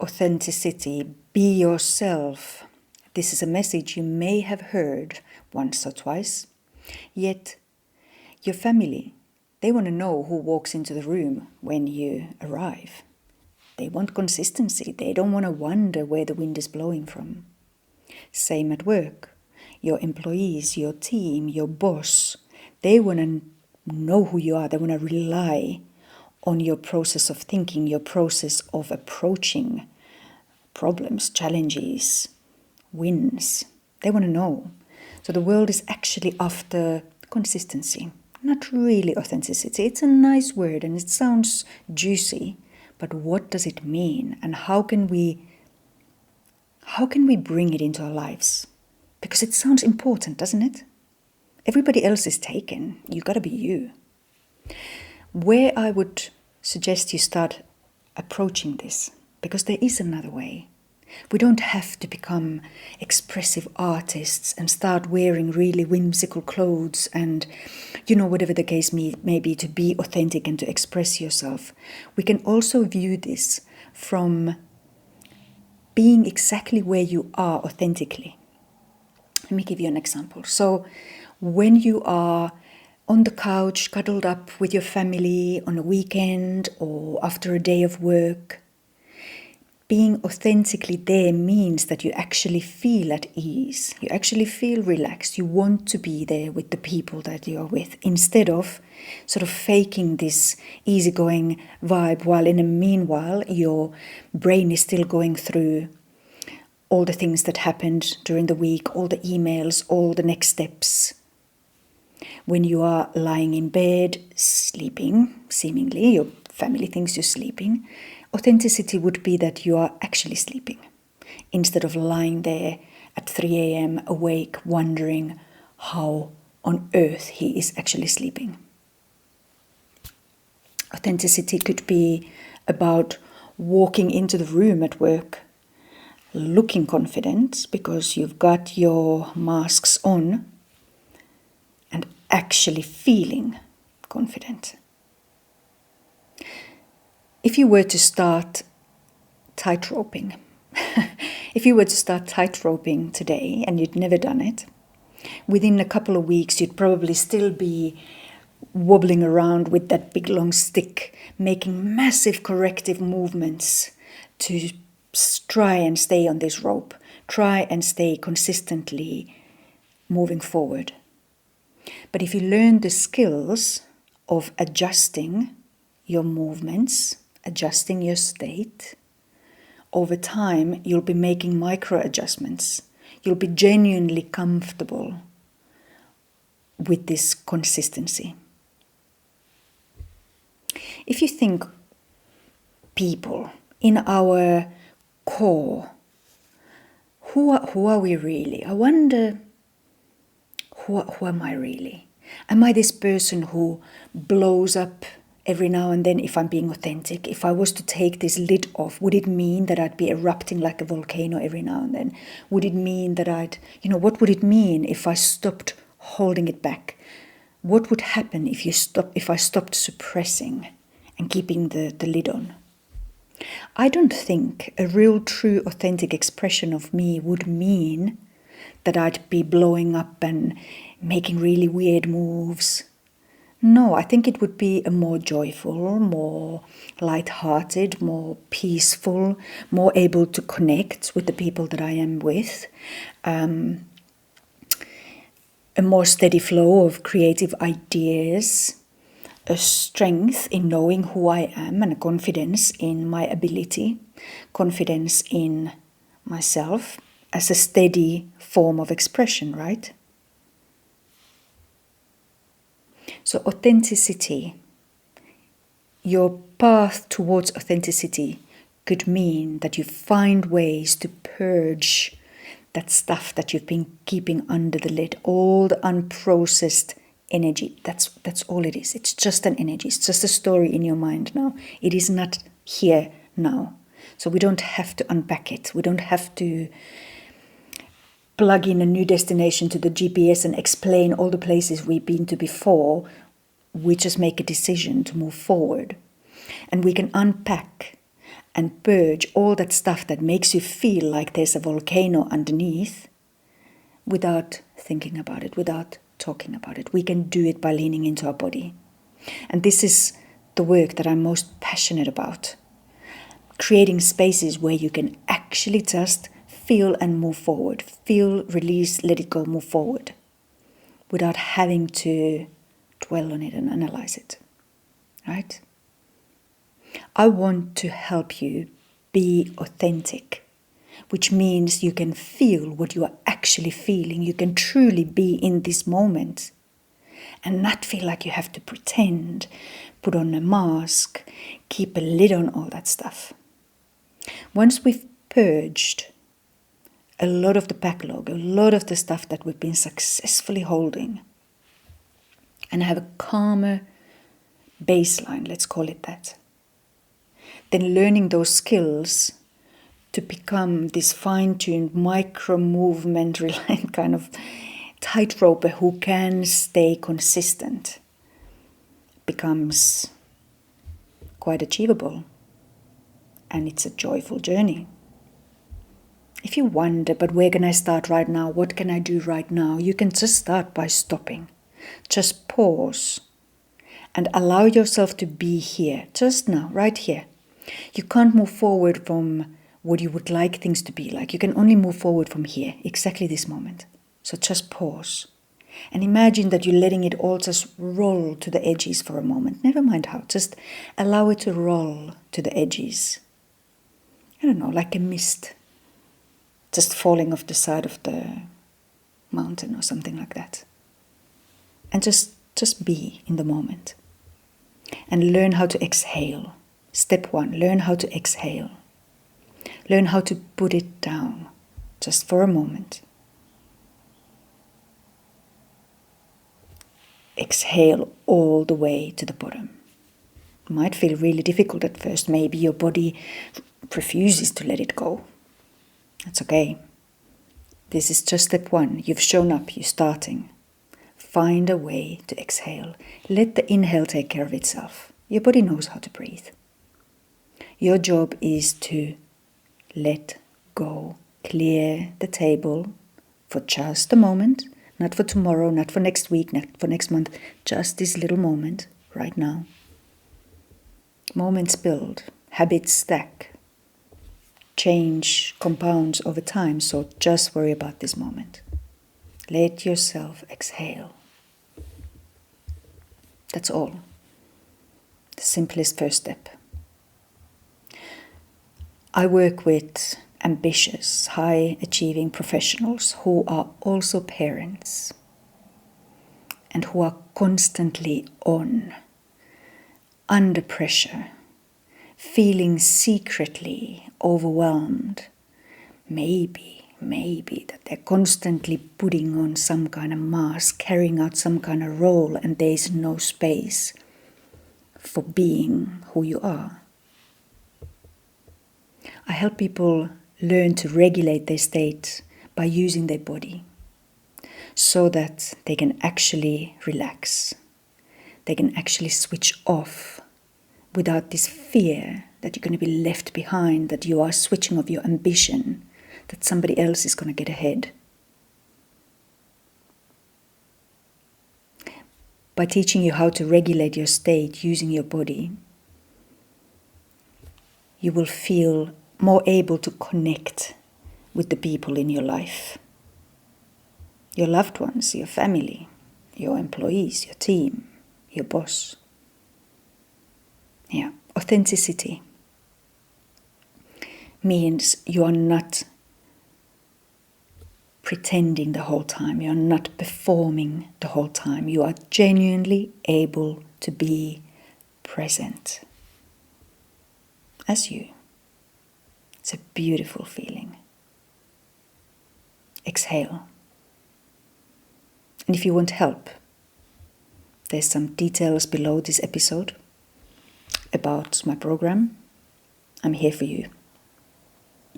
authenticity, be yourself. This is a message you may have heard once or twice, yet your family, they want to know who walks into the room when you arrive. They want consistency. They don't want to wonder where the wind is blowing from. Same at work. Your employees, your team, your boss, they want to know who you are. They want to rely on your process of thinking, your process of approaching problems, challenges, wins. They want to know. So the world is actually after consistency, not really authenticity. It's a nice word and it sounds juicy, but what does it mean? And how can we bring it into our lives? Because it sounds important, doesn't it? Everybody else is taken. You gotta be you. Where I would suggest you start approaching this, because there is another way. We don't have to become expressive artists and start wearing really whimsical clothes and, whatever the case may be, to be authentic and to express yourself. We can also view this from being exactly where you are authentically. Let me give you an example. So when you are on the couch, cuddled up with your family on a weekend or after a day of work, being authentically there means that you actually feel at ease. You actually feel relaxed. You want to be there with the people that you are with, instead of sort of faking this easygoing vibe while in the meanwhile your brain is still going through all the things that happened during the week, all the emails, all the next steps. When you are lying in bed, sleeping, seemingly, your family thinks you're sleeping, authenticity would be that you are actually sleeping, instead of lying there at 3 a.m. awake, wondering how on earth he is actually sleeping. Authenticity could be about walking into the room at work, looking confident because you've got your masks on, and actually feeling confident. If you were to start tightroping, today and you'd never done it, within a couple of weeks you'd probably still be wobbling around with that big long stick, making massive corrective movements to try and stay on this rope, try and stay consistently moving forward. But if you learn the skills of adjusting your movements, adjusting your state, over time you'll be making micro adjustments. You'll be genuinely comfortable with this consistency. If you think people in our core, who are we really? I wonder, who am I really? Am I this person who blows up every now and then if I'm being authentic? If I was to take this lid off, would it mean that I'd be erupting like a volcano every now and then? Would it mean that what would it mean if I stopped holding it back? What would happen if I stopped suppressing and keeping the lid on? I don't think a real, true, authentic expression of me would mean that I'd be blowing up and making really weird moves. No, I think it would be a more joyful, more light-hearted, more peaceful, more able to connect with the people that I am with. A more steady flow of creative ideas, a strength in knowing who I am, and a confidence in my ability, confidence in myself as a steady form of expression, right? So authenticity, your path towards authenticity could mean that you find ways to purge that stuff that you've been keeping under the lid, all the unprocessed energy. That's all it is. It's just an energy. It's just a story in your mind now. It is not here now. So we don't have to unpack it. We don't have to plug in a new destination to the GPS and explain all the places we've been to before. We just make a decision to move forward. And we can unpack and purge all that stuff that makes you feel like there's a volcano underneath without thinking about it, without talking about it. We can do it by leaning into our body. And this is the work that I'm most passionate about. Creating spaces where you can actually just feel and move forward. Feel, release, let it go, move forward. Without having to dwell on it and analyze it. Right? I want to help you be authentic, which means you can feel what you are actually feeling. You can truly be in this moment and not feel like you have to pretend, put on a mask, keep a lid on all that stuff. Once we've purged a lot of the backlog, a lot of the stuff that we've been successfully holding, and have a calmer baseline, let's call it that, then learning those skills to become this fine-tuned micro-movement reliant kind of tightroper who can stay consistent becomes quite achievable, and it's a joyful journey. If you wonder, but where can I start right now? What can I do right now? You can just start by stopping. Just pause and allow yourself to be here, just now, right here. You can't move forward from what you would like things to be like. You can only move forward from here, exactly this moment. So just pause. And imagine that you're letting it all just roll to the edges for a moment. Never mind how, just allow it to roll to the edges. I don't know, like a mist just falling off the side of the mountain or something like that. And just be in the moment. And learn how to exhale. Step 1, learn how to exhale. Learn how to put it down, just for a moment. Exhale all the way to the bottom. It might feel really difficult at first. Maybe your body refuses to let it go. That's okay. This is just step 1. You've shown up, you're starting. Find a way to exhale. Let the inhale take care of itself. Your body knows how to breathe. Your job is to let go. Clear the table for just a moment. Not for tomorrow, not for next week, not for next month. Just this little moment right now. Moments build. Habits stack. Change compounds over time, so just worry about this moment. Let yourself exhale. That's all. The simplest first step. I work with ambitious, high-achieving professionals who are also parents and who are constantly on, under pressure, feeling secretly overwhelmed, maybe that they're constantly putting on some kind of mask, carrying out some kind of role, and there is no space for being who you are. I help people learn to regulate their state by using their body so that they can actually relax. They can actually switch off without this fear that you're going to be left behind, that you are switching off your ambition, that somebody else is going to get ahead. By teaching you how to regulate your state using your body, you will feel more able to connect with the people in your life. Your loved ones, your family, your employees, your team, your boss. Yeah, authenticity means you are not pretending the whole time. You are not performing the whole time. You are genuinely able to be present as you. It's a beautiful feeling. Exhale. And if you want help, there's some details below this episode about my program. I'm here for you.